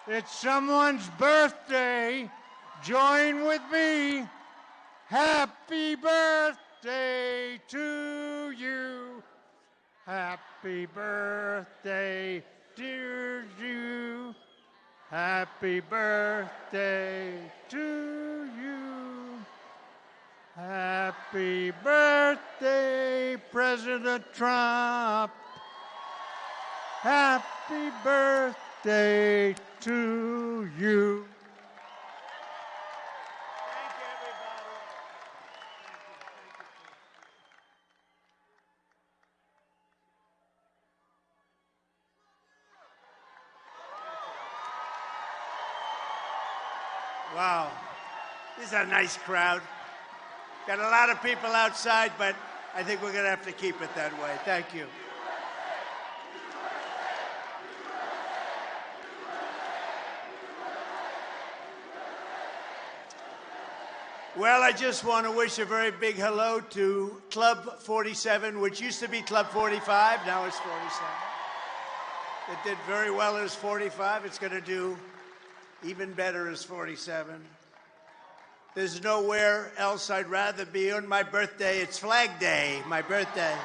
It's someone's birthday. Join with me. Happy birthday to you. Happy birthday, dear you. Happy birthday to you. Happy birthday, President Trump. Happy birthday to you. Thank you, everybody. Wow, this is a nice crowd. Got a lot of people outside, but I think we're going to have to keep it that way. Thank you. Well, I just want to wish a very big hello to Club 47, which used to be Club 45, now it's 47. It did very well as 45. It's going to do even better as 47. There's nowhere else I'd rather be on my birthday. It's Flag Day, my birthday,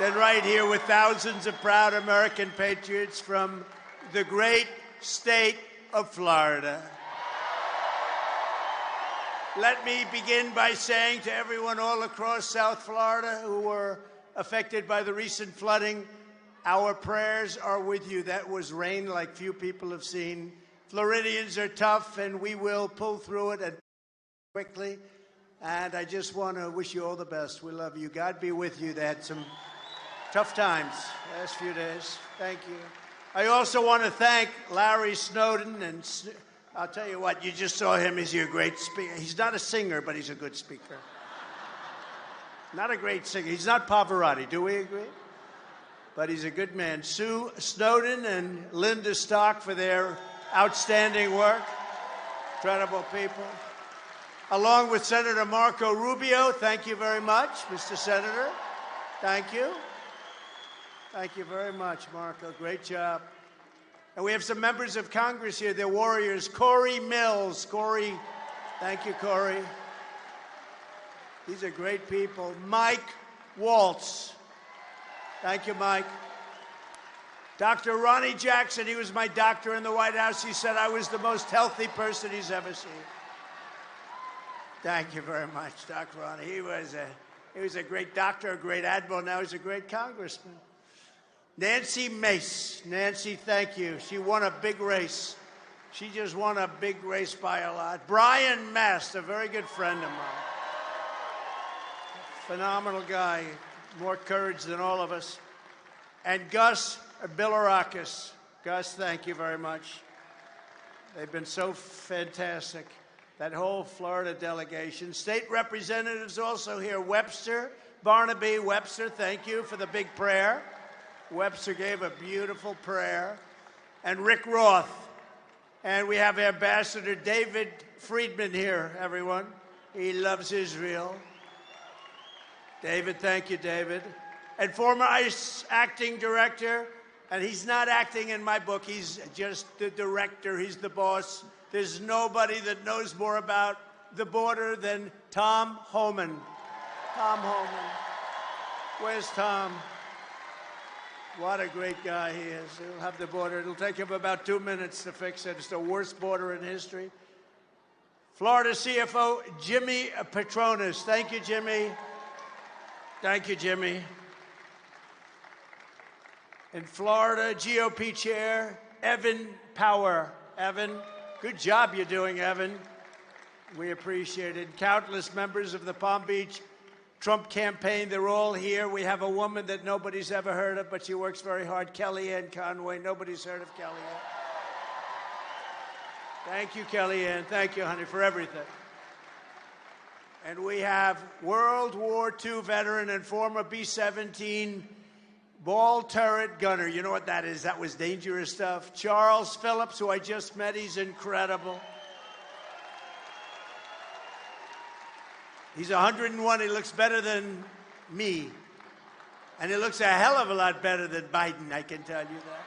than right here with thousands of proud American patriots from the great state of Florida. Let me begin by saying to everyone all across South Florida who were affected by the recent flooding, our prayers are with you. That was rain like few people have seen. Floridians are tough, and we will pull through it and quickly. And I just want to wish you all the best. We love you. God be with you. They had some tough times last few days. Thank you. I also want to thank Larry Snowden, and I'll tell you what, you just saw him. He's a great speaker. He's not a singer, but he's a good speaker. Not a great singer. He's not Pavarotti. Do we agree? But he's a good man. Sue Snowden and Linda Stock for their outstanding work. Incredible people. Along with Senator Marco Rubio, thank you very much, Mr. Senator. Thank you. Thank you very much, Marco. Great job. And we have some members of Congress here. They're warriors. Corey Mills. Corey, thank you, Corey. These are great people. Mike Waltz. Thank you, Mike. Dr. Ronnie Jackson, he was my doctor in the White House. He said I was the most healthy person he's ever seen. Thank you very much, Dr. Ronnie. He was a great doctor, a great admiral. Now he's a great congressman. Nancy Mace. Nancy, thank you. She won a big race. She just won a big race by a lot. Brian Mast, a very good friend of mine. Phenomenal guy. More courage than all of us. And Gus Bilirakis. Gus, thank you very much. They've been so fantastic. That whole Florida delegation. State representatives also here. Webster, Barnaby, Webster, thank you for the big prayer. Webster gave a beautiful prayer. And Rick Roth. And we have Ambassador David Friedman here, everyone. He loves Israel. David, thank you, David. And former ICE acting director, and he's not acting in my book, he's just the director, he's the boss. There's nobody that knows more about the border than Tom Homan. Tom Homan. Where's Tom? What a great guy he is. He'll have the border. It'll take him about 2 minutes to fix it. It's the worst border in history. Florida CFO Jimmy Petronas. Thank you, Jimmy. Thank you, Jimmy. In Florida, GOP Chair Evan Power. Evan, good job you're doing, Evan. We appreciate it. Countless members of the Palm Beach Trump campaign, they're all here. We have a woman that nobody's ever heard of, but she works very hard, Kellyanne Conway. Nobody's heard of Kellyanne. Thank you, Kellyanne. Thank you, honey, for everything. And we have World War II veteran and former B-17 ball turret gunner. You know what that is? That was dangerous stuff. Charles Phillips, who I just met. He's incredible. He's 101. He looks better than me. And he looks a hell of a lot better than Biden, I can tell you that.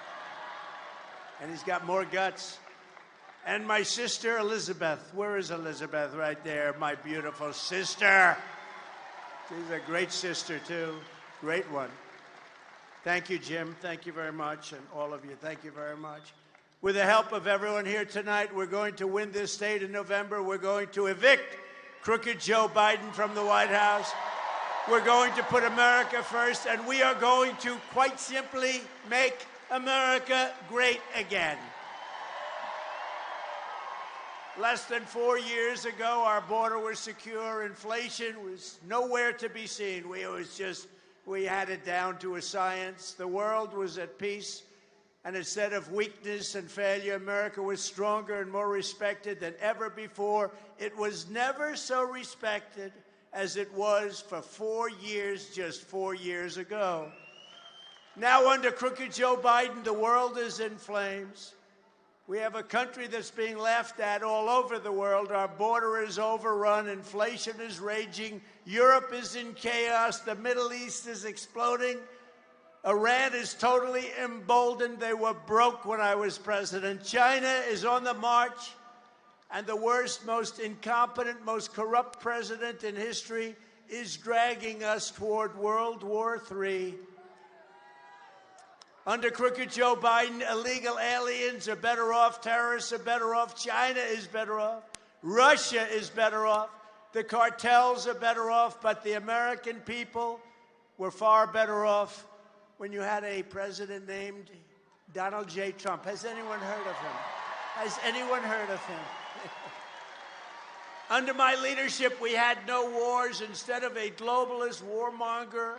And he's got more guts. And my sister, Elizabeth. Where is Elizabeth? Right there, my beautiful sister. She's a great sister, too. Great one. Thank you, Jim. Thank you very much. And all of you, thank you very much. With the help of everyone here tonight, we're going to win this state in November. We're going to evict crooked Joe Biden from the White House. We're going to put America first, and we are going to, quite simply, make America great again. Less than 4 years ago, our border was secure. Inflation was nowhere to be seen. We had it down to a science. The world was at peace. And instead of weakness and failure, America was stronger and more respected than ever before. It was never so respected as it was for 4 years, just 4 years ago. Now, under crooked Joe Biden, the world is in flames. We have a country that's being laughed at all over the world. Our border is overrun. Inflation is raging. Europe is in chaos. The Middle East is exploding. Iran is totally emboldened. They were broke when I was president. China is on the march. And the worst, most incompetent, most corrupt president in history is dragging us toward World War III. Under crooked Joe Biden, illegal aliens are better off, terrorists are better off, China is better off, Russia is better off, the cartels are better off, but the American people were far better off when you had a president named Donald J. Trump. Has anyone heard of him? Has anyone heard of him? Under my leadership, we had no wars. Instead of a globalist warmonger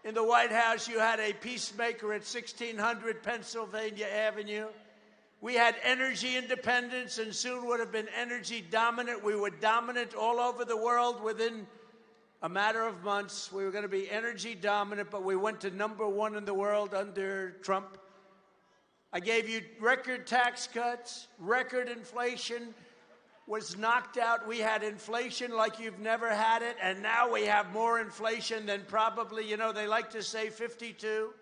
in the White House, you had a peacemaker at 1600 Pennsylvania Avenue. We had energy independence and soon would have been energy dominant. We were dominant all over the world within a matter of months. We were going to be energy dominant, but we went to #1 in the world under Trump. I gave you record tax cuts, record inflation was knocked out. We had inflation like you've never had it, and now we have more inflation than probably, they like to say 52,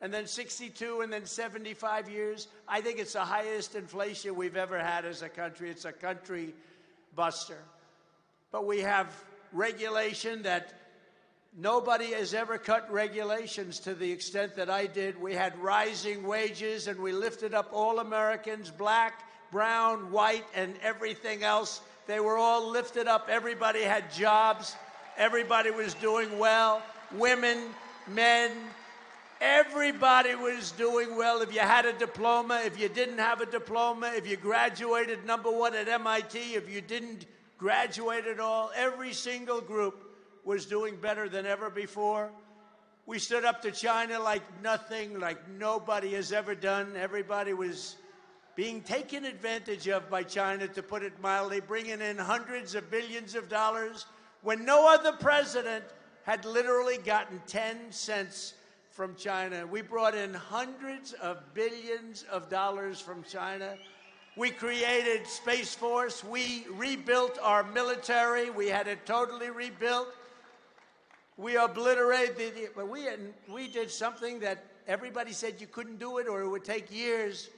and then 62, and then 75 years. I think it's the highest inflation we've ever had as a country. It's a country buster. But we have regulation that nobody has ever cut regulations to the extent that I did. We had rising wages, and we lifted up all Americans, black, brown, white, and everything else. They were all lifted up. Everybody had jobs. Everybody was doing well. Women, men, everybody was doing well. If you had a diploma, if you didn't have a diploma, if you graduated #1 at MIT, if you didn't graduate at all, every single group was doing better than ever before. We stood up to China like nothing, like nobody has ever done. Everybody was being taken advantage of by China, to put it mildly, bringing in hundreds of billions of dollars when no other president had literally gotten 10 cents from China. We brought in hundreds of billions of dollars from China. We created Space Force. We rebuilt our military. We had it totally rebuilt. We obliterated, but we did something that everybody said you couldn't do it or it would take years.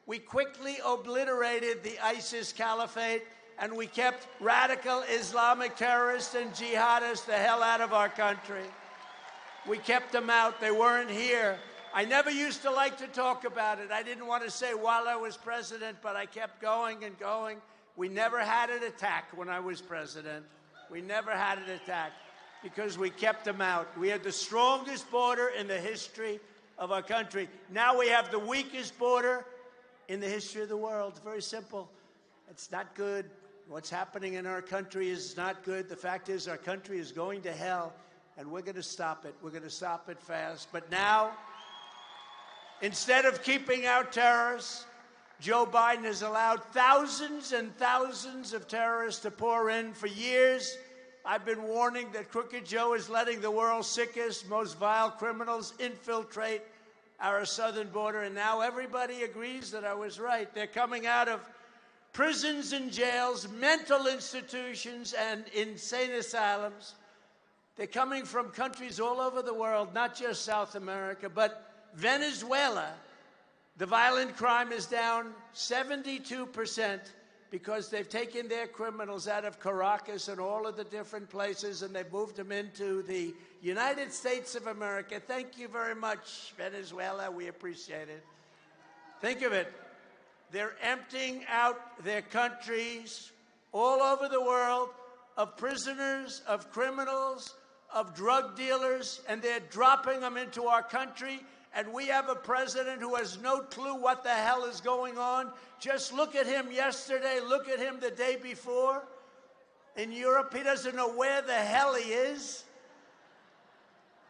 We quickly obliterated the ISIS caliphate, and we kept radical Islamic terrorists and jihadists the hell out of our country. We kept them out. They weren't here. I never used to like to talk about it. I didn't want to say while I was president, but I kept going and going. We never had an attack when I was president. We never had an attack because we kept them out. We had the strongest border in the history of our country. Now we have the weakest border in the history of the world. It's very simple. It's not good. What's happening in our country is not good. The fact is our country is going to hell, and we're going to stop it. We're going to stop it fast. But now, instead of keeping out terrorists, Joe Biden has allowed thousands and thousands of terrorists to pour in. For years, I've been warning that crooked Joe is letting the world's sickest, most vile criminals infiltrate our southern border, and now everybody agrees that I was right. They're coming out of prisons and jails, mental institutions, and insane asylums. They're coming from countries all over the world, not just South America, but Venezuela, The violent crime is down 72% because they've taken their criminals out of Caracas and all of the different places, and they've moved them into the United States of America. Thank you very much, Venezuela. We appreciate it. Think of it. They're emptying out their countries all over the world of prisoners, of criminals, of drug dealers, and they're dropping them into our country. And we have a president who has no clue what the hell is going on. Just look at him yesterday. Look at him the day before. In Europe, he doesn't know where the hell he is.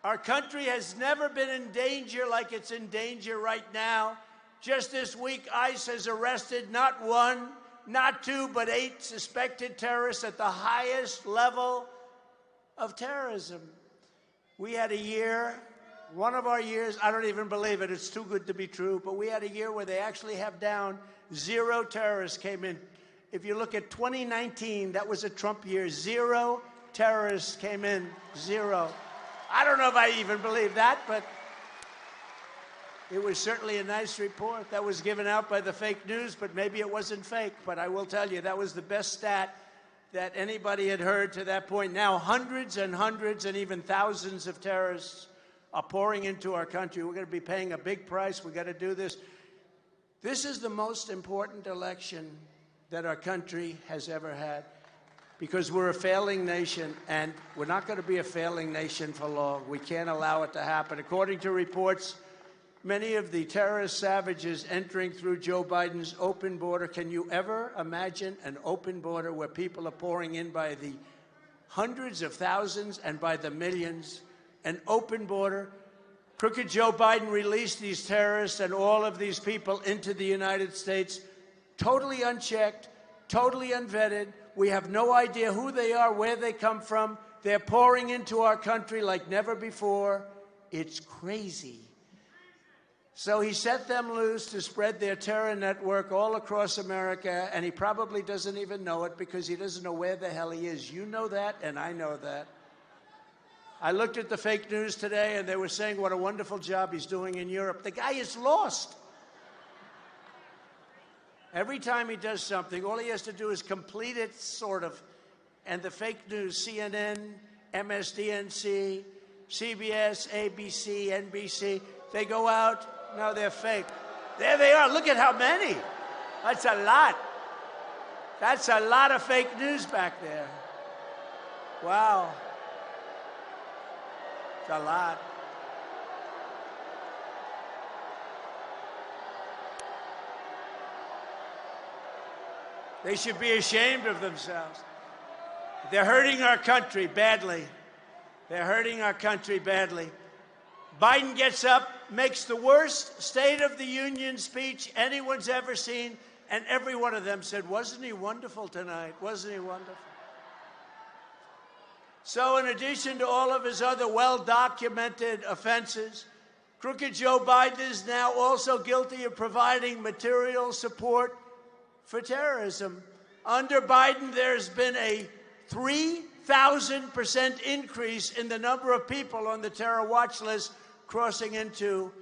Our country has never been in danger like it's in danger right now. Just this week, ICE has arrested not one, not two, but 8 suspected terrorists at the highest level of terrorism. We had a year, one of our years, I don't even believe it, it's too good to be true, but we had a year where they actually have down 0 terrorists came in. If you look at 2019, that was a Trump year, 0 terrorists came in, 0. I don't know if I even believe that, but it was certainly a nice report that was given out by the fake news, but maybe it wasn't fake. But I will tell you, that was the best stat that anybody had heard to that point. Now, hundreds and hundreds and even thousands of terrorists are pouring into our country. We're going to be paying a big price. We've got to do this. This is the most important election that our country has ever had because we're a failing nation, and we're not going to be a failing nation for long. We can't allow it to happen. According to reports, many of the terrorist savages entering through Joe Biden's open border. Can you ever imagine an open border where people are pouring in by the hundreds of thousands and by the millions? An open border. Crooked Joe Biden released these terrorists and all of these people into the United States, totally unchecked, totally unvetted. We have no idea who they are, where they come from. They're pouring into our country like never before. It's crazy. So he set them loose to spread their terror network all across America, and he probably doesn't even know it because he doesn't know where the hell he is. You know that, and I know that. I looked at the fake news today, and they were saying what a wonderful job he's doing in Europe. The guy is lost. Every time he does something, all he has to do is complete it, sort of. And the fake news, CNN, MSDNC, CBS, ABC, NBC, they go out. No, they're fake. There they are. Look at how many. That's a lot. That's a lot of fake news back there. Wow. It's a lot. They should be ashamed of themselves. They're hurting our country badly. They're hurting our country badly. Biden gets up, makes the worst State of the Union speech anyone's ever seen, and every one of them said, wasn't he wonderful tonight? Wasn't he wonderful? So in addition to all of his other well-documented offenses, Crooked Joe Biden is now also guilty of providing material support for terrorism. Under Biden, there's been a 3,000% increase in the number of people on the terror watch list crossing into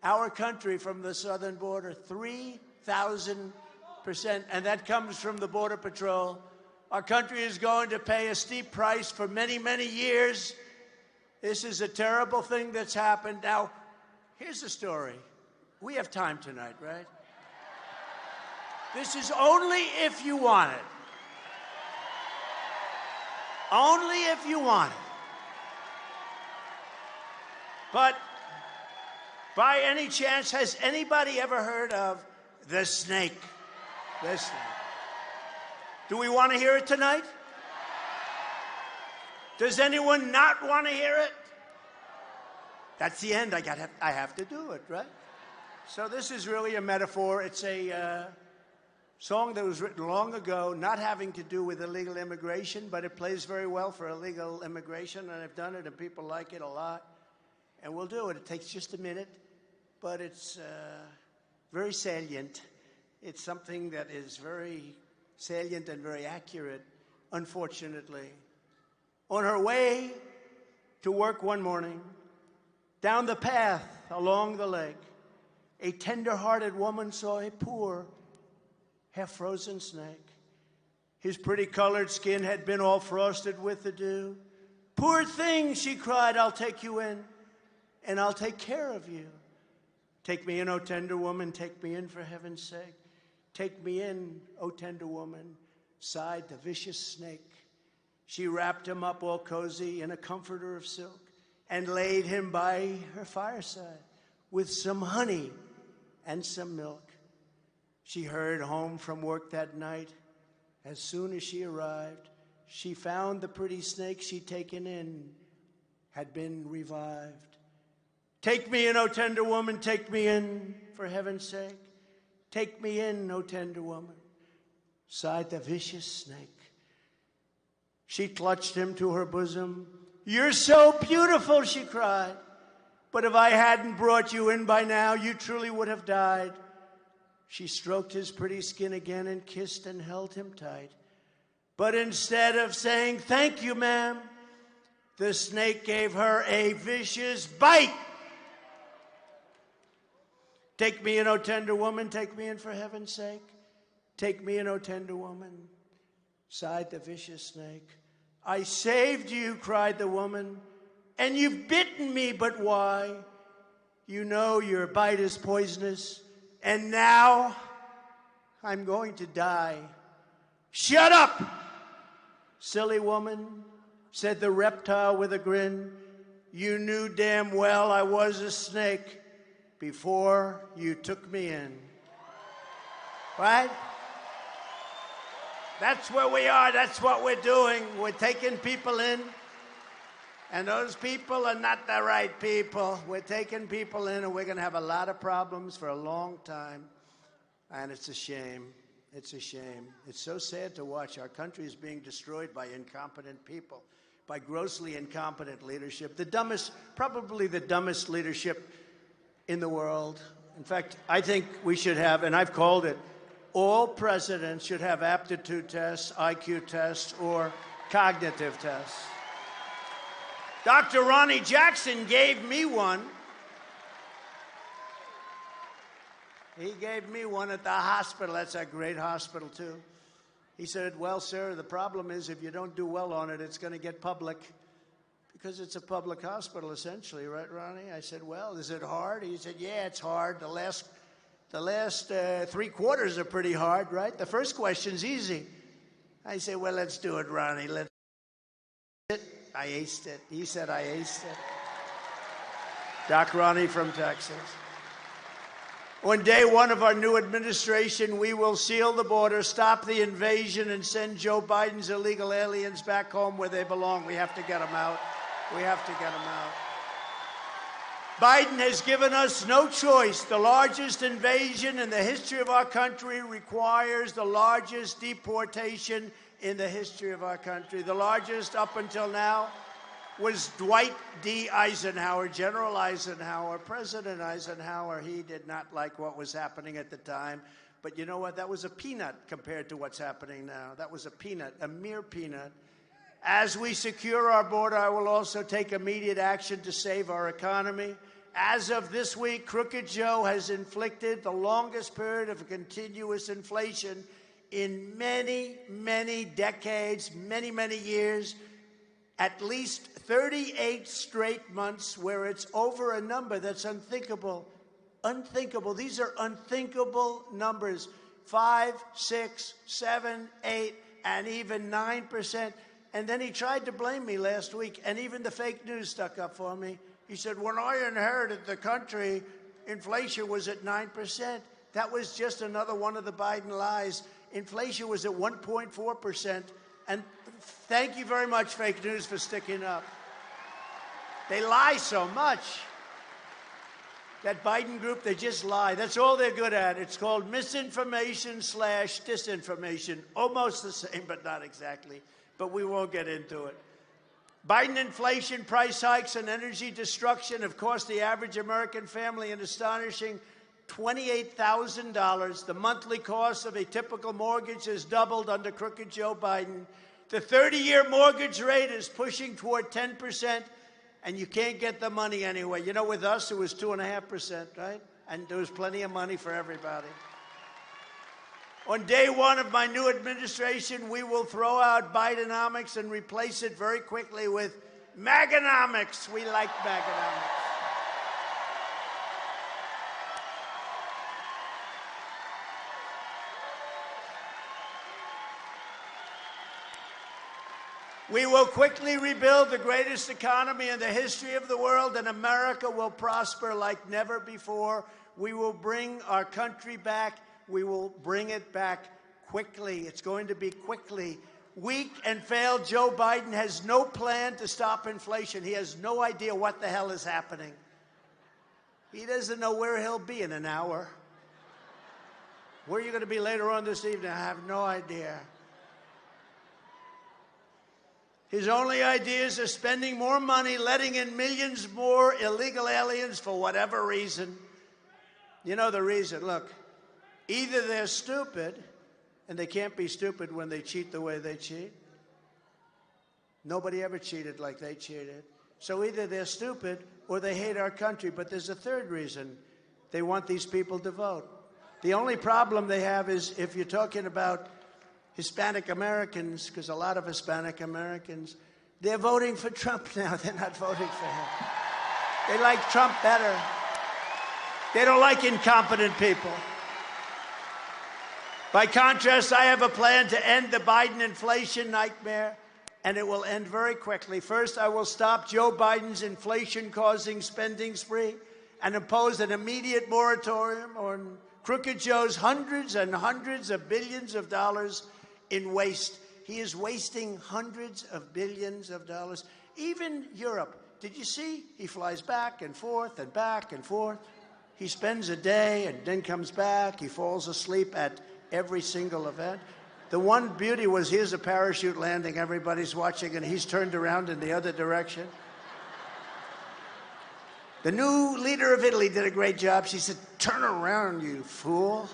our country from the southern border. 3,000%. And that comes from the Border Patrol. Our country is going to pay a steep price for many, many years. This is a terrible thing that's happened. Now, here's the story. We have time tonight, right? This is only if you want it. Only if you want it. But by any chance, has anybody ever heard of the snake? The snake. Do we want to hear it tonight? Does anyone not want to hear it? That's the end. I have to do it, right? So this is really a metaphor. It's a song that was written long ago, not having to do with illegal immigration, but it plays very well for illegal immigration, and I've done it, and people like it a lot. And we'll do it. It takes just a minute, but it's very salient. It's something that is very salient and very accurate, unfortunately. On her way to work one morning, down the path along the lake, A tender-hearted woman saw a poor, half-frozen snake. His pretty colored skin had been all frosted with the dew. "Poor thing," she cried, "I'll take you in, and I'll take care of you. Take me in, O tender woman, take me in for heaven's sake. Take me in, O tender woman," sighed the vicious snake. She wrapped him up all cozy in a comforter of silk and laid him by her fireside with some honey and some milk. She hurried home from work that night. As soon as she arrived, she found the pretty snake she'd taken in had been revived. "Take me in, O tender woman, take me in, for heaven's sake. Take me in, O tender woman," sighed the vicious snake. She clutched him to her bosom. "You're so beautiful," she cried. "But if I hadn't brought you in by now, you truly would have died." She stroked his pretty skin again and kissed and held him tight. But instead of saying, "Thank you, ma'am," the snake gave her a vicious bite. "Take me in, O tender woman, take me in for heaven's sake. Take me in, O tender woman," sighed the vicious snake. "I saved you," cried the woman, "and you've bitten me, but why? You know your bite is poisonous, and now I'm going to die." "Shut up, silly woman," said the reptile with a grin. "You knew damn well I was a snake before you took me in." Right? That's where we are. That's what we're doing. We're taking people in, and those people are not the right people. We're taking people in, and we're going to have a lot of problems for a long time, and it's a shame. It's a shame. It's so sad to watch. Our country is being destroyed by incompetent people, by grossly incompetent leadership. Probably the dumbest leadership in the world. In fact, I think we should have, and I've called it, all presidents should have aptitude tests, IQ tests, or cognitive tests. Dr. Ronnie Jackson gave me one. He gave me one at the hospital. That's a great hospital, too. He said, "Well, sir, the problem is if you don't do well on it, it's going to get public." Because it's a public hospital, essentially, right, Ronnie? I said, "Well, is it hard?" He said, "Yeah, it's hard. The last 3 quarters are pretty hard, right? The first question's easy." I said, "Well, let's do it, Ronnie. Let's do it." I aced it. He said I aced it. Doc Ronnie from Texas. On day one of our new administration, we will seal the border, stop the invasion, and send Joe Biden's illegal aliens back home where they belong. We have to get them out. We have to get them out. Biden has given us no choice. The largest invasion in the history of our country requires the largest deportation in the history of our country. The largest up until now was Dwight D. Eisenhower, General Eisenhower, President Eisenhower. He did not like what was happening at the time. But you know what? That was a peanut compared to what's happening now. That was a peanut, a mere peanut. As we secure our border, I will also take immediate action to save our economy. As of this week, Crooked Joe has inflicted the longest period of continuous inflation in many, many decades, many, many years, at least 38 straight months where it's over a number that's unthinkable. Unthinkable. These are unthinkable numbers. 5, 6, 7, 8, and even 9%. And then he tried to blame me last week, and even the fake news stuck up for me. He said, "When I inherited the country, inflation was at 9%. That was just another one of the Biden lies. Inflation was at 1.4%. And thank you very much, fake news, for sticking up. They lie so much. That Biden group, they just lie. That's all they're good at. It's called misinformation/disinformation. Almost the same, but not exactly. But we won't get into it. Biden inflation, price hikes, and energy destruction have cost the average American family an astonishing $28,000. The monthly cost of a typical mortgage has doubled under Crooked Joe Biden. The 30-year mortgage rate is pushing toward 10%, and you can't get the money anyway. You know, with us, it was 2.5%, right? And there was plenty of money for everybody. On day one of my new administration, we will throw out Bidenomics and replace it very quickly with Maganomics. We like Maganomics. We will quickly rebuild the greatest economy in the history of the world, and America will prosper like never before. We will bring our country back. We will bring it back quickly. It's going to be quickly. Weak and failed Joe Biden has no plan to stop inflation. He has no idea what the hell is happening. He doesn't know where he'll be in an hour. Where are you going to be later on this evening? I have no idea. His only ideas are spending more money, letting in millions more illegal aliens for whatever reason. You know the reason. Look, either they're stupid, and they can't be stupid when they cheat the way they cheat. Nobody ever cheated like they cheated. So either they're stupid or they hate our country. But there's a third reason. They want these people to vote. The only problem they have is if you're talking about Hispanic Americans, because a lot of Hispanic Americans, they're voting for Trump now. They're not voting for him. They like Trump better. They don't like incompetent people. By contrast, I have a plan to end the Biden inflation nightmare, and it will end very quickly. First, I will stop Joe Biden's inflation-causing spending spree and impose an immediate moratorium on Crooked Joe's hundreds and hundreds of billions of dollars in waste. He is wasting hundreds of billions of dollars. Even Europe. Did you see? He flies back and forth and back and forth. He spends a day and then comes back. He falls asleep at every single event. The one beauty was here's a parachute landing. Everybody's watching, and he's turned around in the other direction. The new leader of Italy did a great job. She said, "Turn around, you fool."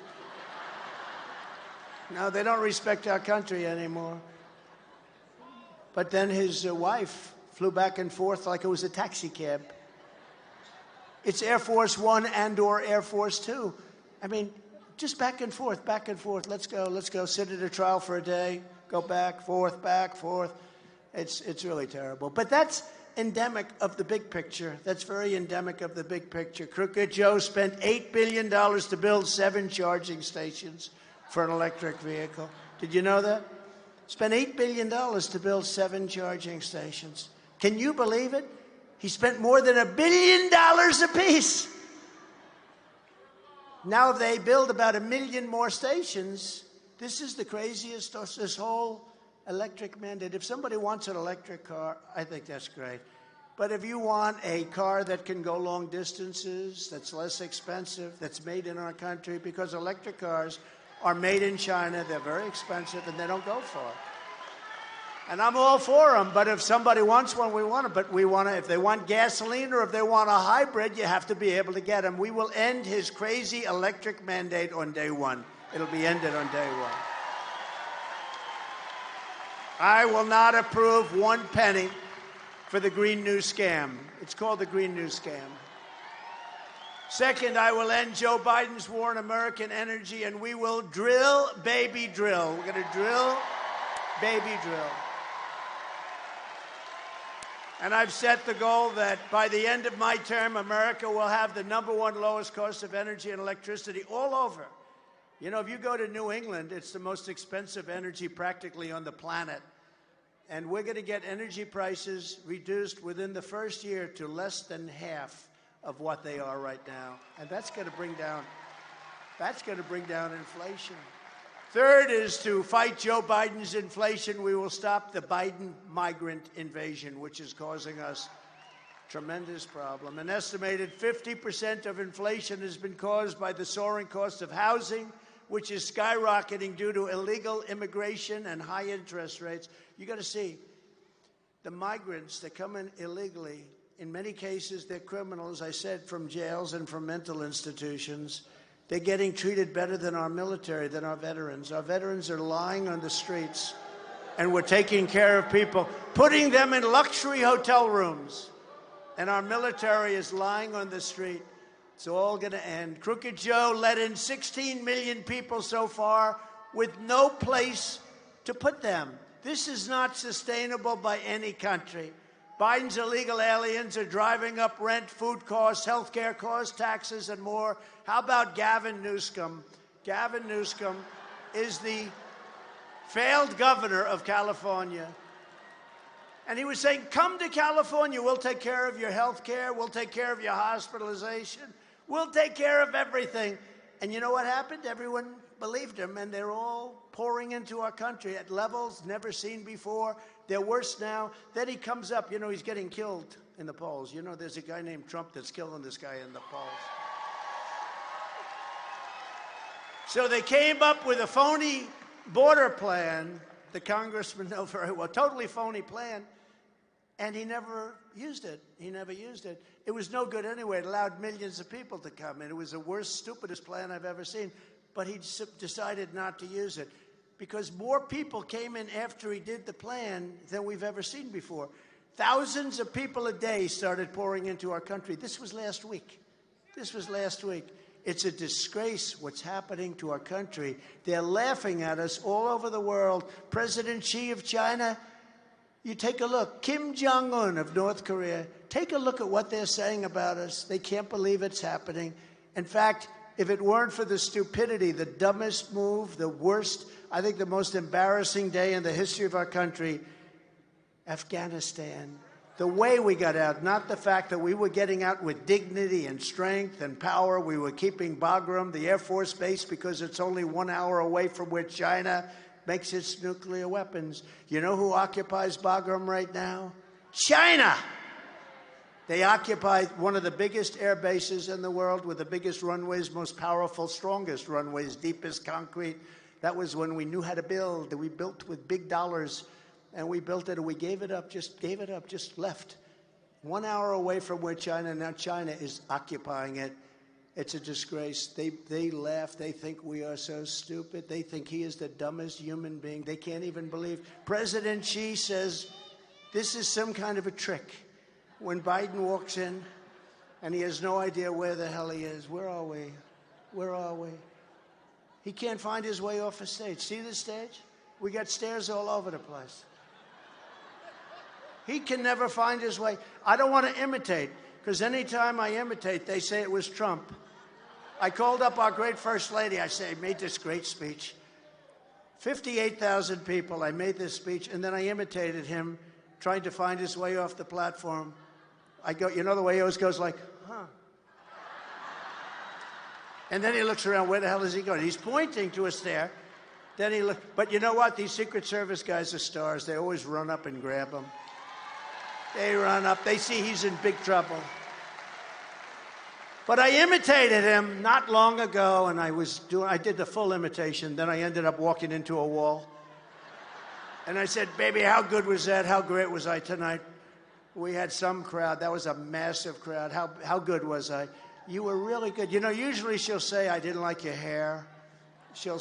No, they don't respect our country anymore. But then his wife flew back and forth like it was a taxi cab. It's Air Force One and or Air Force Two. I mean, just back and forth, back and forth. Let's go. Sit at a trial for a day. Go back, forth, back, forth. It's really terrible. But that's endemic of the big picture. That's very endemic of the big picture. Crooked Joe spent $8 billion to build 7 charging stations for an electric vehicle. Did you know that? Spent $8 billion to build 7 charging stations. Can you believe it? He spent more than $1 billion apiece. Now, if they build about 1 million more stations, this is the craziest, this whole electric mandate. If somebody wants an electric car, I think that's great. But if you want a car that can go long distances, that's less expensive, that's made in our country, because electric cars are made in China, they're very expensive, and they don't go far. And I'm all for them, but if somebody wants one, we want it. But we want to, if they want gasoline or if they want a hybrid, you have to be able to get them. We will end his crazy electric mandate on day one. It'll be ended on day one. I will not approve 1 penny for the Green New Scam. It's called the Green New Scam. Second, I will end Joe Biden's war on American energy, and we will drill, baby, drill. We're going to drill, baby, drill. And I've set the goal that by the end of my term, America will have the #1 lowest cost of energy and electricity all over. You know, if you go to New England, it's the most expensive energy practically on the planet. And we're going to get energy prices reduced within the first year to less than half of what they are right now. And that's going to bring down inflation. Third is to fight Joe Biden's inflation. We will stop the Biden migrant invasion, which is causing us tremendous problem. An estimated 50% of inflation has been caused by the soaring cost of housing, which is skyrocketing due to illegal immigration and high interest rates. You got to see, the migrants that come in illegally, in many cases, they're criminals, I said, from jails and from mental institutions. They're getting treated better than our military, than our veterans. Our veterans are lying on the streets, and we're taking care of people, putting them in luxury hotel rooms. And our military is lying on the street. It's all going to end. Crooked Joe let in 16 million people so far with no place to put them. This is not sustainable by any country. Biden's illegal aliens are driving up rent, food costs, health care costs, taxes, and more. How about Gavin Newsom? Gavin Newsom is the failed governor of California. And he was saying, come to California. We'll take care of your health care. We'll take care of your hospitalization. We'll take care of everything. And you know what happened? Everyone believed him, and they're all pouring into our country at levels never seen before. They're worse now. Then he comes up. You know, he's getting killed in the polls. You know, there's a guy named Trump that's killing this guy in the polls. So they came up with a phony border plan. The congressman knows very well. Totally phony plan. And he never used it. He never used it. It was no good anyway. It allowed millions of people to come in. It was the worst, stupidest plan I've ever seen. But he decided not to use it because more people came in after he did the plan than we've ever seen before. Thousands of people a day started pouring into our country. This was last week. This was last week. It's a disgrace what's happening to our country. They're laughing at us all over the world. President Xi of China, you take a look. Kim Jong-un of North Korea, take a look at what they're saying about us. They can't believe it's happening. In fact, if it weren't for the stupidity, the dumbest move, the worst, I think the most embarrassing day in the history of our country, Afghanistan. The way we got out, not the fact that we were getting out with dignity and strength and power. We were keeping Bagram, the Air Force base, because it's only 1 hour away from where China makes its nuclear weapons. You know who occupies Bagram right now? China! They occupy one of the biggest air bases in the world with the biggest runways, most powerful, strongest runways, deepest concrete. That was when we knew how to build. We built with big dollars, and we built it, and we gave it up, just left. 1 hour away from where now China is occupying it. It's a disgrace. They laugh. They think we are so stupid. They think he is the dumbest human being. They can't even believe. President Xi says this is some kind of a trick. When Biden walks in and he has no idea where the hell he is, where are we? Where are we? He can't find his way off the stage. See the stage? We got stairs all over the place. He can never find his way. I don't want to imitate, because anytime I imitate, they say it was Trump. I called up our great First Lady. I say, I made this great speech. 58,000 people. I made this speech, and then I imitated him trying to find his way off the platform. I go, you know the way he always goes like, huh. And then he looks around, where the hell is he going? He's pointing to a stair. Then he looks, but you know what? These Secret Service guys are stars. They always run up and grab him. They run up. They see he's in big trouble. But I imitated him not long ago, and I did the full imitation. Then I ended up walking into a wall. And I said, baby, how good was that? How great was I tonight? We had some crowd. That was a massive crowd. How good was I? You were really good. You know, usually she'll say, I didn't like your hair. I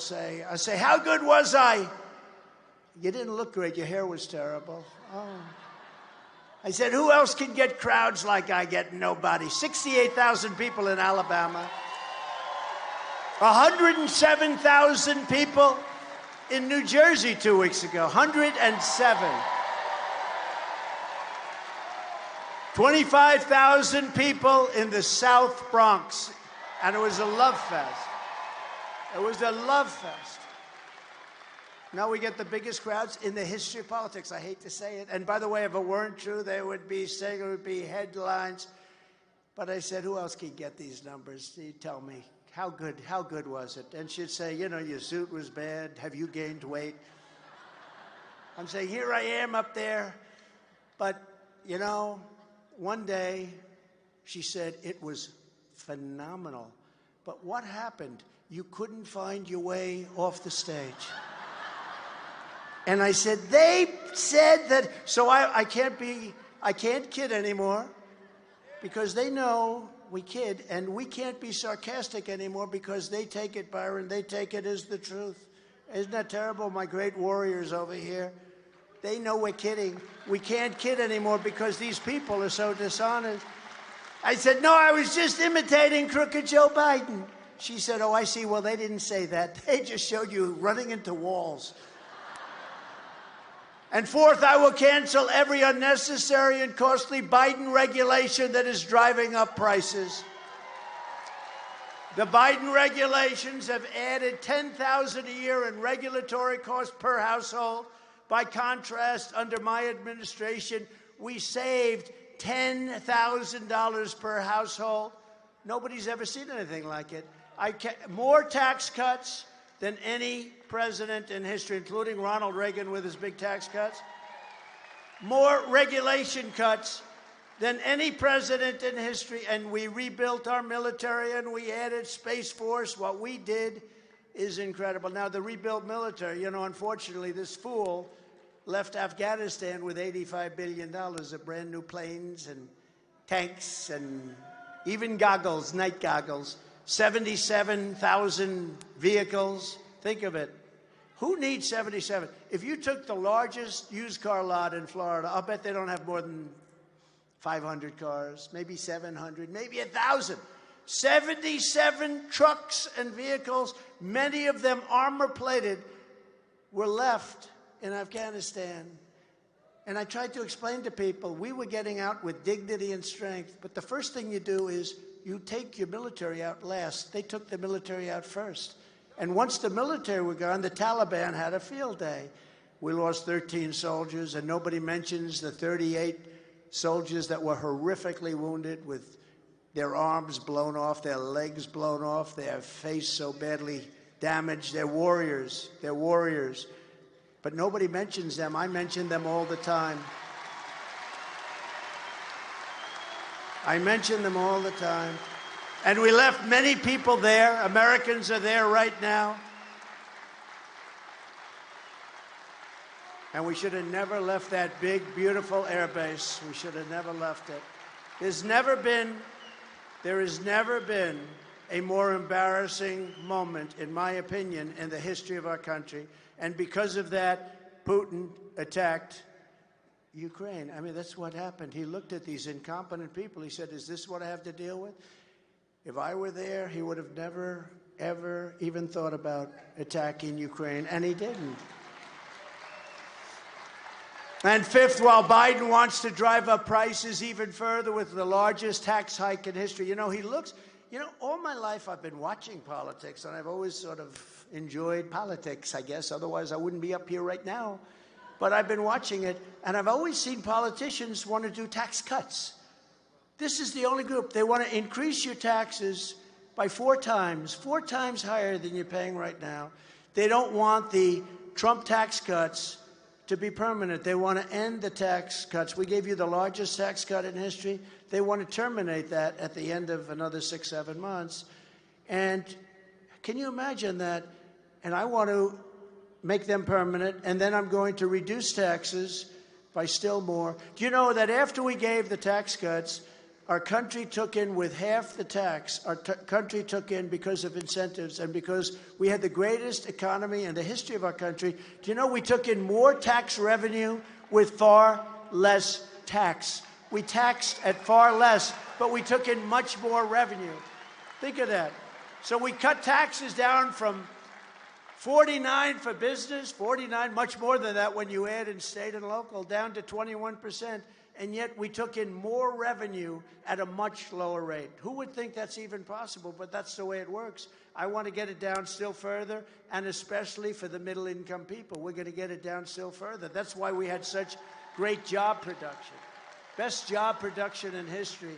say, how good was I? You didn't look great. Your hair was terrible. Oh. I said, who else can get crowds like I get? Nobody. 68,000 people in Alabama. 107,000 people in New Jersey 2 weeks ago. 107. 25,000 people in the South Bronx. And it was a love fest. It was a love fest. Now we get the biggest crowds in the history of politics. I hate to say it. And by the way, if it weren't true, there would be headlines. But I said, who else can get these numbers? You tell me, how good was it? And she'd say, you know, your suit was bad. Have you gained weight? I'm saying, here I am up there. But, you know, one day she said it was phenomenal. But what happened? You couldn't find your way off the stage. And I said, they said that, so I can't kid anymore because they know we kid, and we can't be sarcastic anymore because they take it, Byron, they take it as the truth. Isn't that terrible? My great warriors over here, they know we're kidding. We can't kid anymore because these people are so dishonest. I said, no, I was just imitating crooked Joe Biden. She said, oh, I see. Well, they didn't say that. They just showed you running into walls. And fourth, I will cancel every unnecessary and costly Biden regulation that is driving up prices. The Biden regulations have added $10,000 a year in regulatory costs per household. By contrast, under my administration, we saved $10,000 per household. Nobody's ever seen anything like it. More tax cuts than any president in history, including Ronald Reagan with his big tax cuts. More regulation cuts than any president in history. And we rebuilt our military and we added Space Force. What we did is incredible. Now, the rebuilt military, you know, unfortunately, this fool left Afghanistan with $85 billion of brand new planes and tanks and even goggles, night goggles, 77,000 vehicles. Think of it. Who needs 77? If you took the largest used car lot in Florida, I'll bet they don't have more than 500 cars, maybe 700, maybe 1,000. 77 trucks and vehicles, many of them armor-plated, were left in Afghanistan. And I tried to explain to people, we were getting out with dignity and strength, but the first thing you do is you take your military out last. They took the military out first. And once the military were gone, the Taliban had a field day. We lost 13 soldiers, and nobody mentions the 38 soldiers that were horrifically wounded with their arms blown off, their legs blown off, their face so badly damaged. They're warriors. They're warriors. But nobody mentions them. I mention them all the time. I mention them all the time. And we left many people there. Americans are there right now. And we should have never left that big, beautiful air base. We should have never left it. There has never been a more embarrassing moment, in my opinion, in the history of our country. And because of that, Putin attacked Ukraine. I mean, that's what happened. He looked at these incompetent people. He said, is this what I have to deal with? If I were there, he would have never, ever even thought about attacking Ukraine, and he didn't. And fifth, while Biden wants to drive up prices even further with the largest tax hike in history, you know, all my life I've been watching politics, and I've always sort of enjoyed politics, I guess. Otherwise, I wouldn't be up here right now. But I've been watching it, and I've always seen politicians want to do tax cuts. This is the only group. They want to increase your taxes by 4 times higher than you're paying right now. They don't want the Trump tax cuts to be permanent. They want to end the tax cuts. We gave you the largest tax cut in history. They want to terminate that at the end of another 6-7 months. And can you imagine that? And I want to make them permanent, and then I'm going to reduce taxes by still more. Do you know that after we gave the tax cuts, our country took in with half the tax. Our country took in because of incentives and because we had the greatest economy in the history of our country. Do you know we took in more tax revenue with far less tax? We taxed at far less, but we took in much more revenue. Think of that. So we cut taxes down from 49 for business, 49, much more than that when you add in state and local, down to 21%. And yet we took in more revenue at a much lower rate. Who would think that's even possible? But that's the way it works. I want to get it down still further, and especially for the middle-income people. We're going to get it down still further. That's why we had such great job production. Best job production in history.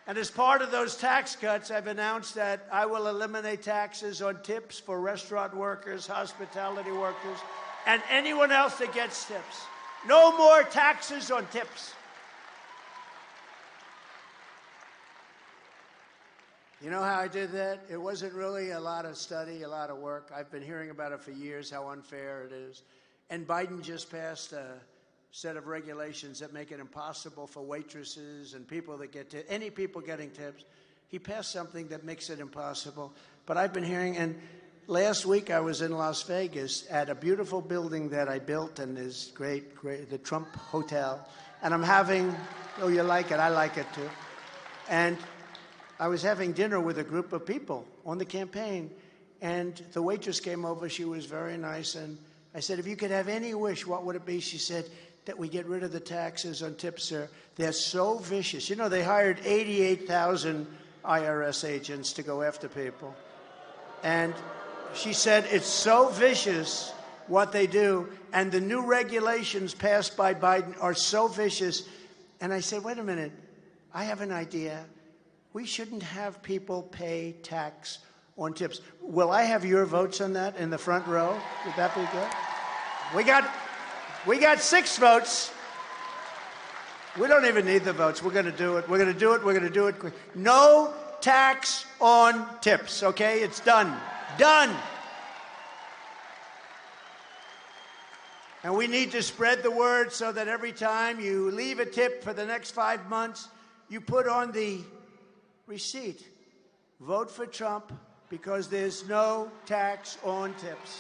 And as part of those tax cuts, I've announced that I will eliminate taxes on tips for restaurant workers, hospitality workers, and anyone else that gets tips. No more taxes on tips. You know how I did that? It wasn't really a lot of study, a lot of work. I've been hearing about it for years, how unfair it is. And Biden just passed a set of regulations that make it impossible for waitresses and people that get tips, any people getting tips. He passed something that makes it impossible. But I've been hearing, and last week I was in Las Vegas at a beautiful building that I built and is great, the Trump Hotel. And I'm having, oh, you like it? I like it too. And I was having dinner with a group of people on the campaign, and the waitress came over. She was very nice, and I said, if you could have any wish, what would it be? She said, that we get rid of the taxes on tips, sir. They're so vicious. You know, they hired 88,000 IRS agents to go after people. And she said, it's so vicious what they do, and the new regulations passed by Biden are so vicious. And I said, wait a minute, I have an idea. We shouldn't have people pay tax on tips. Will I have your votes on that in the front row? Would that be good? We got 6 votes. We don't even need the votes. We're going to do it. We're going to do it. We're going to do it quick. No tax on tips, okay? It's done. Done. And we need to spread the word so that every time you leave a tip for the next 5 months, you put on the receipt, vote for Trump because there's no tax on tips.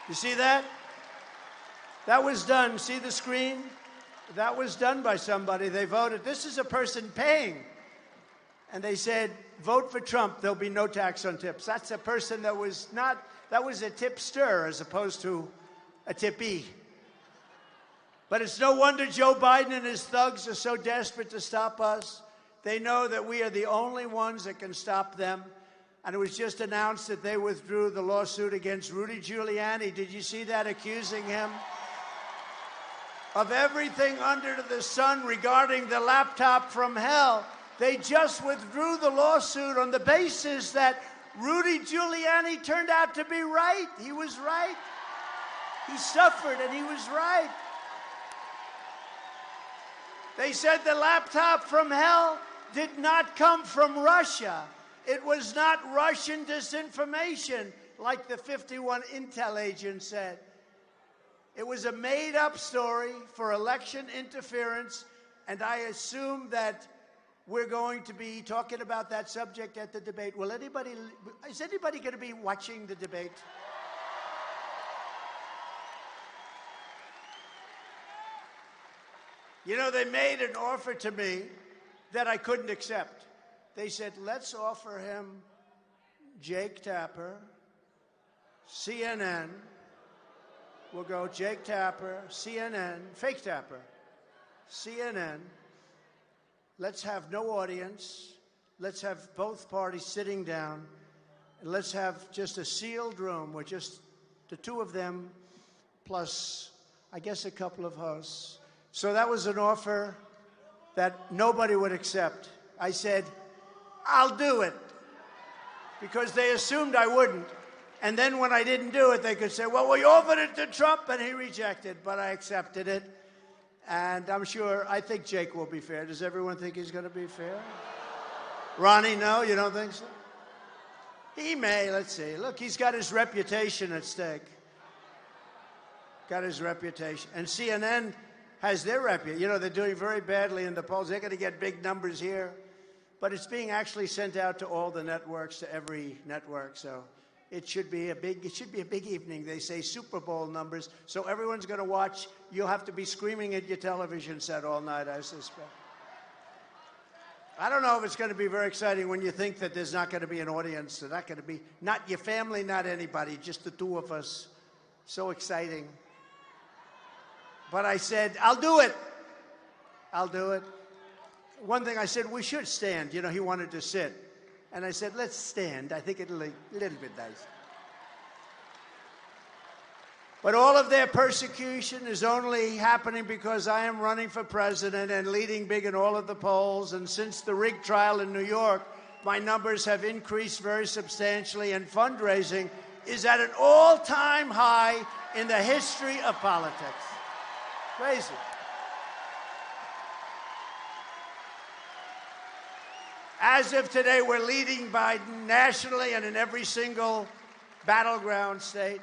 You see that? That was done. See the screen? That was done by somebody. They voted. This is a person paying. And they said, vote for Trump. There'll be no tax on tips. That's a person that was a tipster as opposed to a tippee. But it's no wonder Joe Biden and his thugs are so desperate to stop us. They know that we are the only ones that can stop them. And it was just announced that they withdrew the lawsuit against Rudy Giuliani. Did you see that, accusing him of everything under the sun regarding the laptop from hell? They just withdrew the lawsuit on the basis that Rudy Giuliani turned out to be right. He was right. He suffered, and he was right. They said the laptop from hell did not come from Russia. It was not Russian disinformation, like the 51 intel agents said. It was a made-up story for election interference, and I assume that we're going to be talking about that subject at the debate. Is anybody going to be watching the debate? You know, they made an offer to me that I couldn't accept. They said, let's offer him Jake Tapper, CNN. We'll go Jake Tapper, CNN, fake Tapper, CNN. Let's have no audience. Let's have both parties sitting down. And let's have just a sealed room with just the 2 of them, plus, I guess, a couple of hosts. So that was an offer that nobody would accept. I said, I'll do it, because they assumed I wouldn't. And then when I didn't do it, they could say, well, we offered it to Trump, and he rejected, but I accepted it. And I think Jake will be fair. Does everyone think he's going to be fair? Ronnie, no? You don't think so? He may. Let's see. Look, he's got his reputation at stake. Got his reputation. And CNN has their reputation. You know, they're doing very badly in the polls. They're going to get big numbers here. But it's being actually sent out to all the networks, to every network. So it should be a big evening. They say Super Bowl numbers. So everyone's going to watch. You'll have to be screaming at your television set all night, I suspect. I don't know if it's going to be very exciting when you think that there's not going to be an audience. There's not going to be, not your family, not anybody, just the 2 of us. So exciting. But I said, I'll do it. I'll do it. One thing I said, we should stand. You know, he wanted to sit. And I said, let's stand. I think it'll be a little bit nice. But all of their persecution is only happening because I am running for president and leading big in all of the polls. And since the rig trial in New York, my numbers have increased very substantially, and fundraising is at an all-time high in the history of politics. Crazy. As of today, we're leading Biden nationally and in every single battleground state.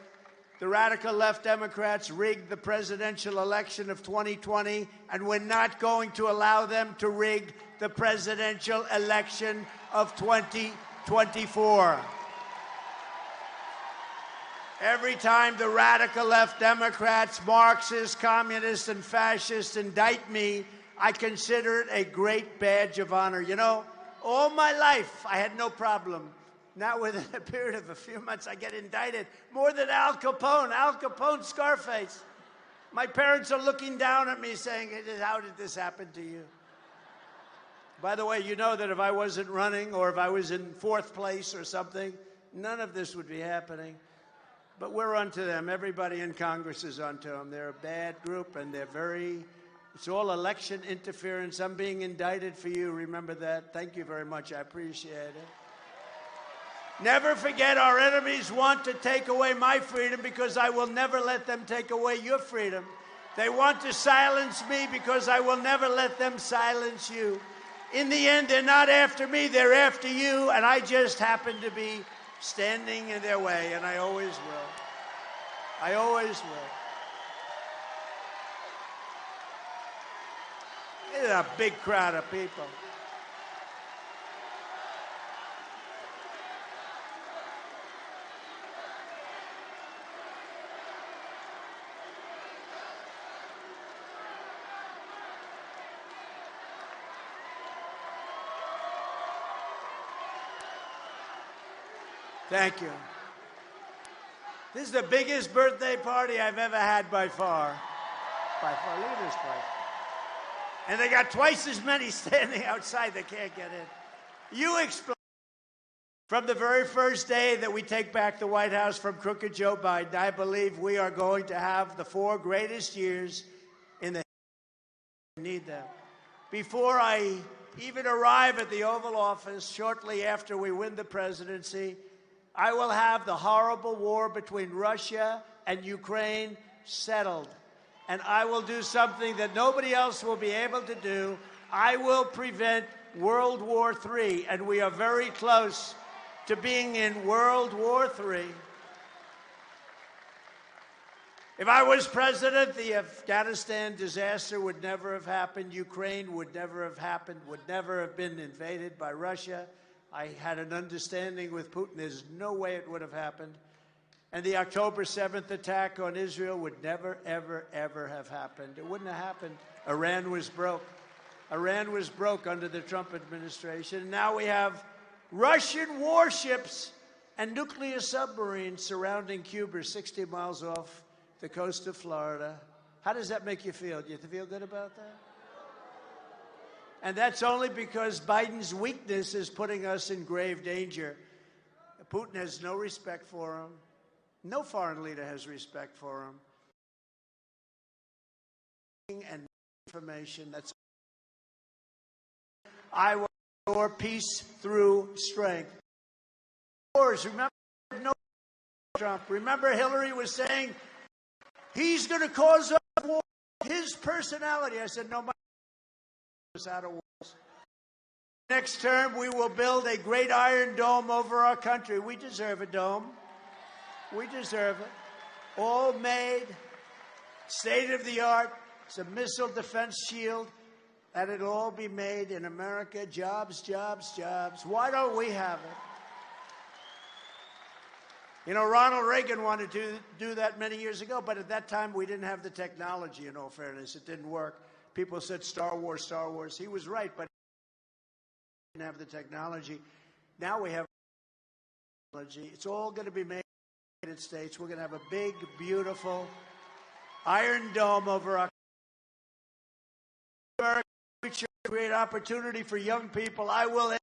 The radical left Democrats rigged the presidential election of 2020, and we're not going to allow them to rig the presidential election of 2024. Every time the radical left Democrats, Marxists, communists, and fascists indict me, I consider it a great badge of honor. You know, all my life, I had no problem. Now, within a period of a few months, I get indicted more than Al Capone. Al Capone, Scarface. My parents are looking down at me saying, how did this happen to you? By the way, you know that if I wasn't running or if I was in fourth place or something, none of this would be happening. But we're onto them. Everybody in Congress is onto them. They're a bad group, and it's all election interference. I'm being indicted for you. Remember that. Thank you very much. I appreciate it. Never forget, our enemies want to take away my freedom because I will never let them take away your freedom. They want to silence me because I will never let them silence you. In the end, they're not after me, they're after you, and I just happen to be standing in their way, and I always will. I always will. It's a big crowd of people. Thank you. This is the biggest birthday party I've ever had by far. By far. Look at this place. And they got twice as many standing outside. They can't get in. You explain. From the very first day that we take back the White House from crooked Joe Biden, I believe we are going to have the 4 greatest years in the need them. Before I even arrive at the Oval Office, shortly after we win the presidency, I will have the horrible war between Russia and Ukraine settled. And I will do something that nobody else will be able to do. I will prevent World War III, and we are very close to being in World War III. If I was president, the Afghanistan disaster would never have happened. Ukraine would never have happened, would never have been invaded by Russia. I had an understanding with Putin. There's no way it would have happened. And the October 7th attack on Israel would never, ever, ever have happened. It wouldn't have happened. Iran was broke. Iran was broke under the Trump administration. Now we have Russian warships and nuclear submarines surrounding Cuba 60 miles off the coast of Florida. How does that make you feel? Do you feel good about that? And that's only because Biden's weakness is putting us in grave danger. Putin has no respect for him. No foreign leader has respect for him. And information that's I will restore peace through strength. Wars, remember no Trump. Remember Hillary was saying he's going to cause us war. His personality. I said no. Out of walls. Next term, we will build a great iron dome over our country. We deserve a dome. We deserve it. All made, state of the art. It's a missile defense shield. That it'll all be made in America. Jobs, jobs, jobs. Why don't we have it? You know, Ronald Reagan wanted to do that many years ago, but at that time we didn't have the technology, in all fairness. It didn't work. People said Star Wars, Star Wars. He was right, but we didn't have the technology. Now we have technology. It's all going to be made in the United States. We're going to have a big, beautiful iron dome over our future, create opportunity for young people. I will end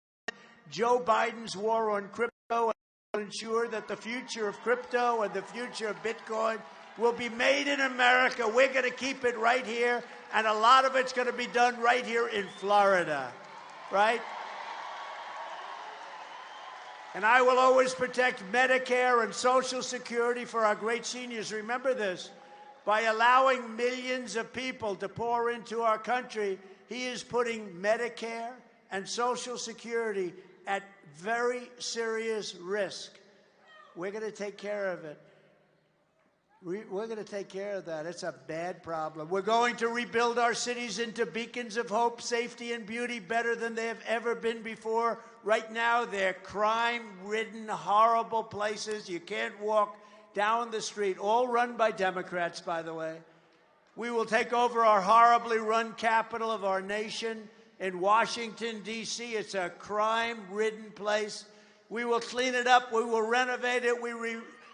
Joe Biden's war on crypto and ensure that the future of crypto and the future of Bitcoin will be made in America. We're going to keep it right here. And a lot of it's going to be done right here in Florida, right? And I will always protect Medicare and Social Security for our great seniors. Remember this. By allowing millions of people to pour into our country, he is putting Medicare and Social Security at very serious risk. We're going to take care of it. We're going to take care of that. It's a bad problem. We're going to rebuild our cities into beacons of hope, safety, and beauty better than they have ever been before. Right now, they're crime-ridden, horrible places. You can't walk down the street, all run by Democrats, by the way. We will take over our horribly run capital of our nation in Washington, D.C. It's a crime-ridden place. We will clean it up. We will renovate it.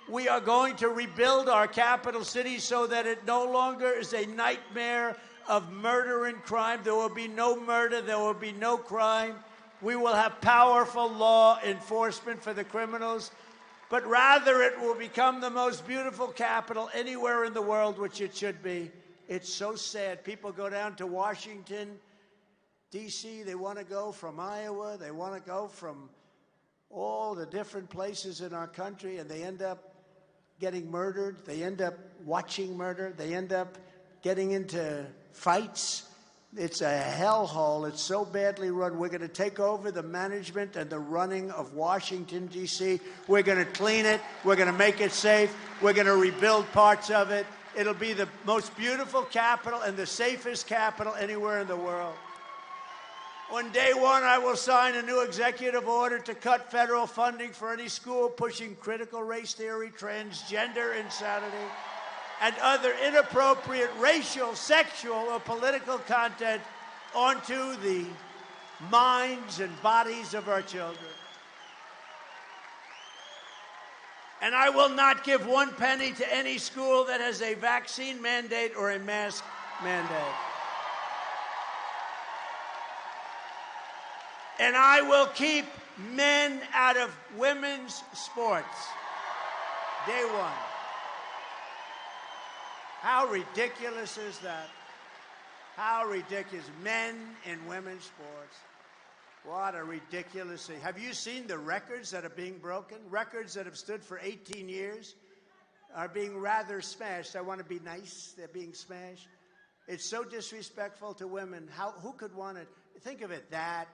We are going to rebuild our capital city so that it no longer is a nightmare of murder and crime. There will be no murder. There will be no crime. We will have powerful law enforcement for the criminals. But rather, it will become the most beautiful capital anywhere in the world, which it should be. It's so sad. People go down to Washington, D.C. They want to go from Iowa. They want to go from all the different places in our country, and they end up getting murdered. They end up watching murder. They end up getting into fights. It's a hellhole. It's so badly run. We're going to take over the management and the running of Washington, D.C. We're going to clean it. We're going to make it safe. We're going to rebuild parts of it. It'll be the most beautiful capital and the safest capital anywhere in the world. On day one, I will sign a new executive order to cut federal funding for any school pushing critical race theory, transgender insanity, and other inappropriate racial, sexual, or political content onto the minds and bodies of our children. And I will not give one penny to any school that has a vaccine mandate or a mask mandate. And I will keep men out of women's sports. Day one. How ridiculous is that? How ridiculous. Men in women's sports. What a ridiculous thing. Have you seen the records that are being broken? Records that have stood for 18 years are being rather smashed. I want to be nice. They're being smashed. It's so disrespectful to women. Who could want it? Think of it, that.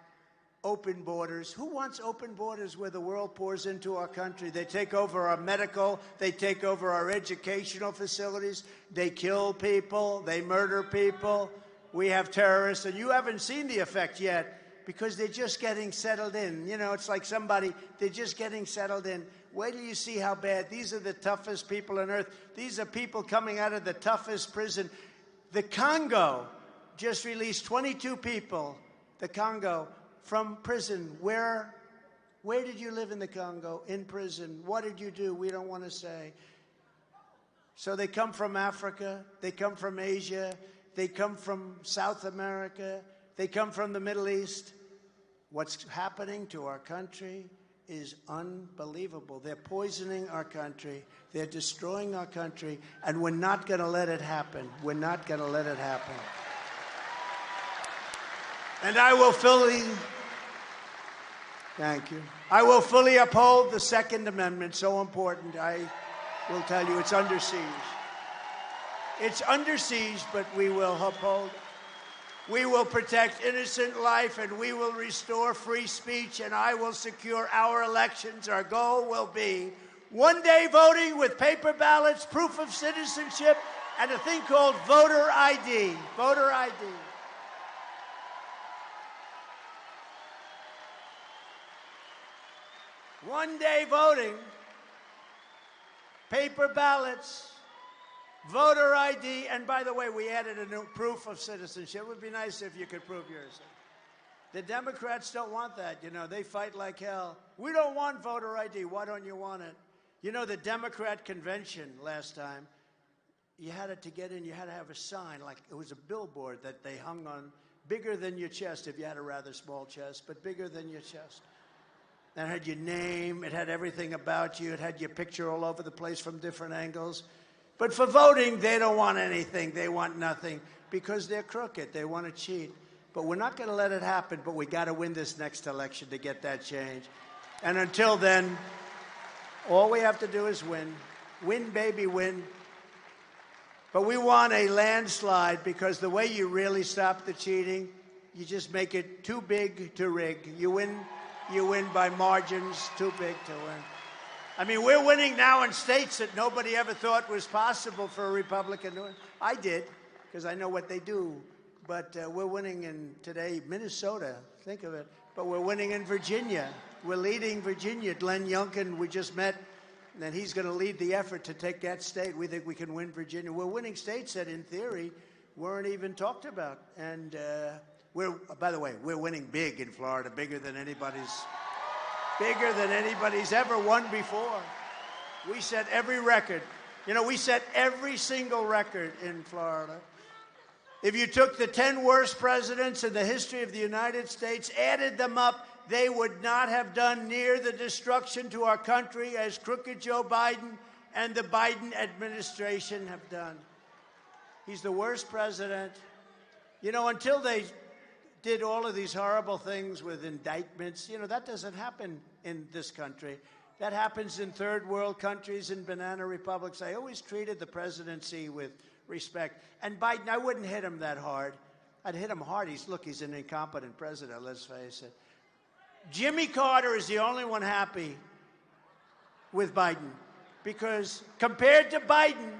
Open borders. Who wants open borders where the world pours into our country? They take over our medical. They take over our educational facilities. They kill people. They murder people. We have terrorists. And you haven't seen the effect yet because they're just getting settled in. You know, it's like they're just getting settled in. Wait till you see how bad. These are the toughest people on earth. These are people coming out of the toughest prison. The Congo just released 22 people. The Congo. From prison. Where did you live in the Congo? In prison. What did you do? We don't want to say. So they come from Africa. They come from Asia. They come from South America. They come from the Middle East. What's happening to our country is unbelievable. They're poisoning our country. They're destroying our country. And we're not going to let it happen. We're not going to let it happen. And I will thank you. I will fully uphold the Second Amendment. So important. I will tell you, it's under siege. It's under siege, but we will uphold. We will protect innocent life, and we will restore free speech, and I will secure our elections. Our goal will be one-day voting with paper ballots, proof of citizenship, and a thing called voter ID. Voter ID. One-day voting, paper ballots, voter ID, and by the way, we added a new proof of citizenship. It would be nice if you could prove yours. The Democrats don't want that. You know, they fight like hell. We don't want voter ID. Why don't you want it? You know, the Democrat convention last time, you had to get in, you had to have a sign, like it was a billboard that they hung on, bigger than your chest if you had a rather small chest, but bigger than your chest. It had your name, it had everything about you, it had your picture all over the place from different angles. But for voting, they don't want anything, they want nothing, because they're crooked, they want to cheat. But we're not going to let it happen, but we got to win this next election to get that change. And until then, all we have to do is win. Win, baby, win. But we want a landslide, because the way you really stop the cheating, you just make it too big to rig. You win by margins too big to win. I mean, we're winning now in states that nobody ever thought was possible for a Republican to win. I did, because I know what they do. But we're winning in, today, Minnesota. Think of it. But we're winning in Virginia. We're leading Virginia. Glenn Youngkin, we just met And then he's going to lead the effort to take that state. We think we can win Virginia. We're winning states that, in theory, weren't even talked about. And by the way, we're winning big in Florida, bigger than anybody's ever won before. We set every record. You know, we set every single record in Florida. If you took the 10 worst presidents in the history of the United States, added them up, they would not have done near the destruction to our country as crooked Joe Biden and the Biden administration have done. He's the worst president. You know, until they did all of these horrible things with indictments, you know, that doesn't happen in this country. That happens in third world countries and banana republics. I always treated the presidency with respect. And Biden, I wouldn't hit him that hard. I'd hit him hard. He's an incompetent president, let's face it. Jimmy Carter is the only one happy with Biden, because compared to Biden,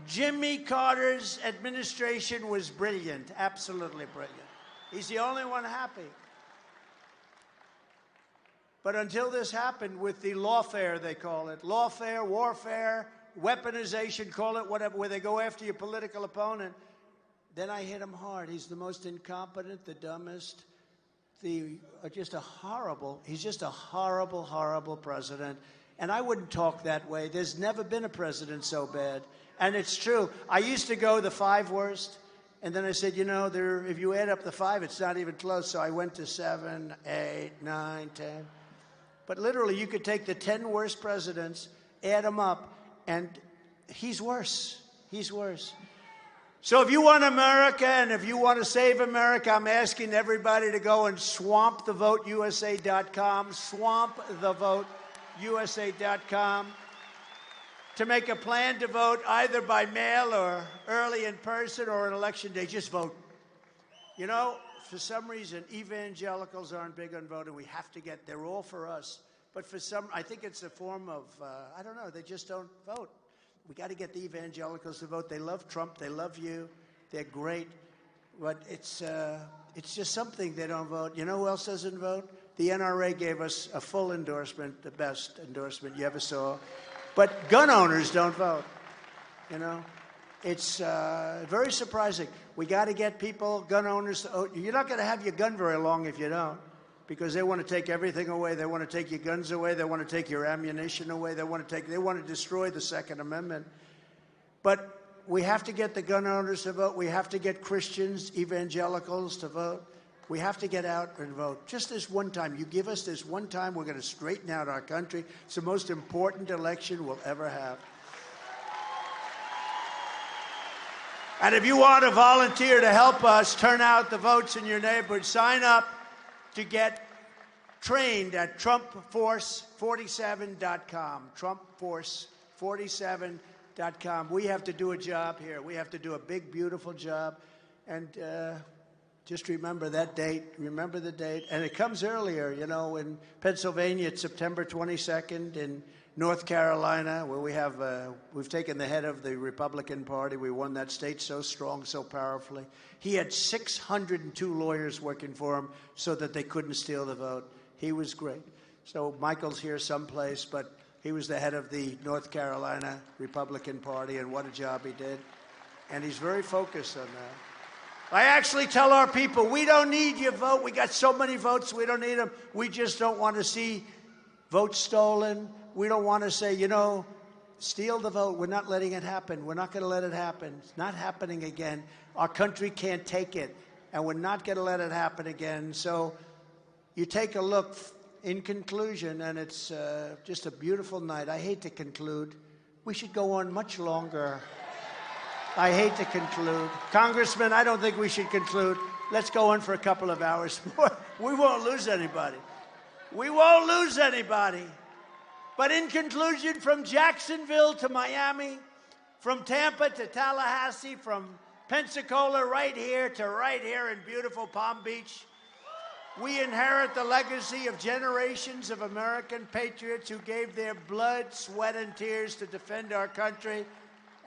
Jimmy Carter's administration was brilliant, absolutely brilliant. He's the only one happy. But until this happened with the lawfare, they call it, lawfare, warfare, weaponization, call it whatever, where they go after your political opponent, then I hit him hard. He's the most incompetent, the dumbest, he's just a horrible, horrible president. And I wouldn't talk that way. There's never been a president so bad. And it's true. I used to go the 5 worst, and then I said, you know, if you add up the 5, it's not even close. So I went to 7, 8, 9, 10. But literally, you could take the 10 worst presidents, add them up, and he's worse. He's worse. So if you want America and if you want to save America, I'm asking everybody to go and swampthevoteusa.com, swampthevoteusa.com, to make a plan to vote either by mail or early in person or on election day. Just vote. You know, for some reason, evangelicals aren't big on voting. We have to get, they're all for us. But for some, I think it's a form of, I don't know, they just don't vote. We got to get the evangelicals to vote. They love Trump. They love you. They're great. But it's just something they don't vote. You know who else doesn't vote? The NRA gave us a full endorsement, the best endorsement you ever saw. But gun owners don't vote. You know, it's very surprising. We got to get people, gun owners, you're not going to have your gun very long if you don't, because they want to take everything away. They want to take your guns away. They want to take your ammunition away. They want to destroy the Second Amendment. But we have to get the gun owners to vote. We have to get Christians, evangelicals to vote. We have to get out and vote. Just this one time. You give us this one time, we're going to straighten out our country. It's the most important election we'll ever have. And if you want to volunteer to help us turn out the votes in your neighborhood, sign up to get trained at TrumpForce47.com. TrumpForce47.com. We have to do a job here. We have to do a big, beautiful job. And just remember that date. Remember the date. And it comes earlier. You know, in Pennsylvania, it's September 22nd. In North Carolina, where we've taken the head of the Republican Party. We won that state so strong, so powerfully. He had 602 lawyers working for him so that they couldn't steal the vote. He was great. So Michael's here someplace, but he was the head of the North Carolina Republican Party, and what a job he did. And he's very focused on that. I actually tell our people, we don't need your vote. We got so many votes, we don't need them. We just don't want to see votes stolen. We don't want to say, you know, steal the vote. We're not letting it happen. We're not going to let it happen. It's not happening again. Our country can't take it, and we're not going to let it happen again. So you take a look in conclusion, and it's just a beautiful night. I hate to conclude. We should go on much longer. I hate to conclude. Congressman, I don't think we should conclude. Let's go on for a couple of hours more. We won't lose anybody. We won't lose anybody. But in conclusion, from Jacksonville to Miami, from Tampa to Tallahassee, from Pensacola right here in beautiful Palm Beach, we inherit the legacy of generations of American patriots who gave their blood, sweat, and tears to defend our country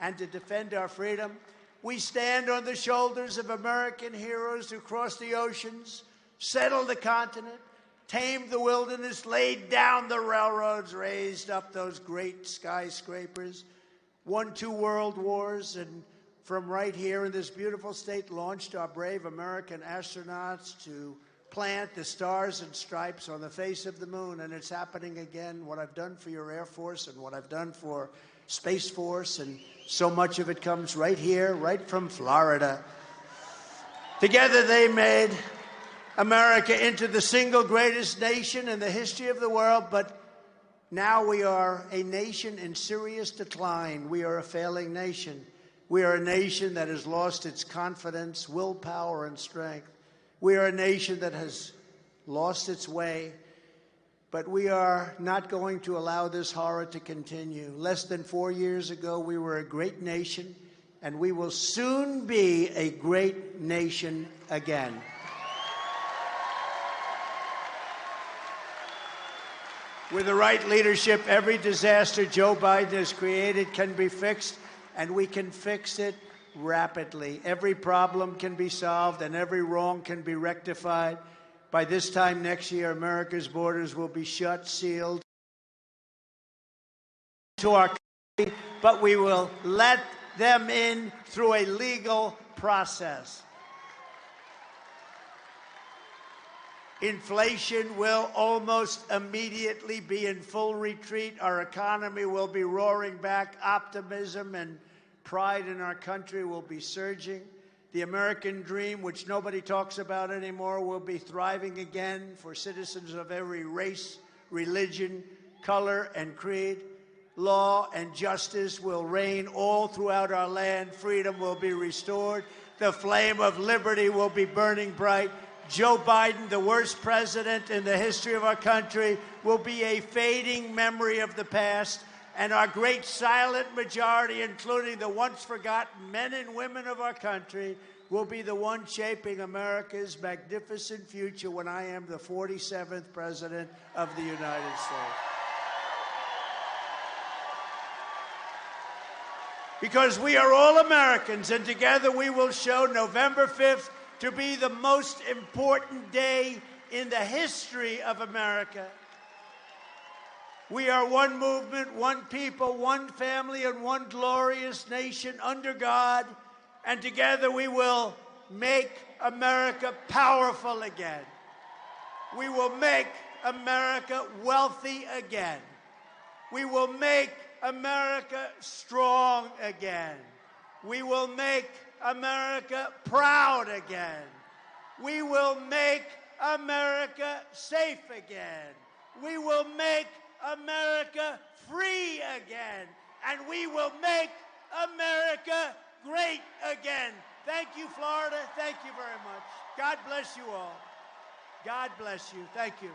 and to defend our freedom. We stand on the shoulders of American heroes who crossed the oceans, settled the continent, tamed the wilderness, laid down the railroads, raised up those great skyscrapers, won 2 world wars, and from right here in this beautiful state launched our brave American astronauts to plant the stars and stripes on the face of the moon. And it's happening again. What I've done for your Air Force and what I've done for Space Force, and so much of it comes right here, right from Florida. Together they made America into the single greatest nation in the history of the world, but now we are a nation in serious decline. We are a failing nation. We are a nation that has lost its confidence, willpower, and strength. We are a nation that has lost its way, but we are not going to allow this horror to continue. Less than 4 years ago, we were a great nation, and we will soon be a great nation again. With the right leadership, every disaster Joe Biden has created can be fixed, and we can fix it rapidly. Every problem can be solved, and every wrong can be rectified. By this time next year, America's borders will be shut, sealed to our country, but we will let them in through a legal process. Inflation will almost immediately be in full retreat. Our economy will be roaring back. Optimism and pride in our country will be surging. The American dream, which nobody talks about anymore, will be thriving again for citizens of every race, religion, color, and creed. Law and justice will reign all throughout our land. Freedom will be restored. The flame of liberty will be burning bright. Joe Biden, the worst president in the history of our country, will be a fading memory of the past, and our great silent majority, including the once forgotten men and women of our country, will be the one shaping America's magnificent future when I am the 47th president of the United States. Because we are all Americans, and together we will show November 5th to be the most important day in the history of America. We are one movement, one people, one family, and one glorious nation under God, and together we will make America powerful again. We will make America wealthy again. We will make America strong again. We will make America proud again. We will make America safe again. We will make America free again. And we will make America great again. Thank you, Florida. Thank you very much. God bless you all. God bless you. Thank you.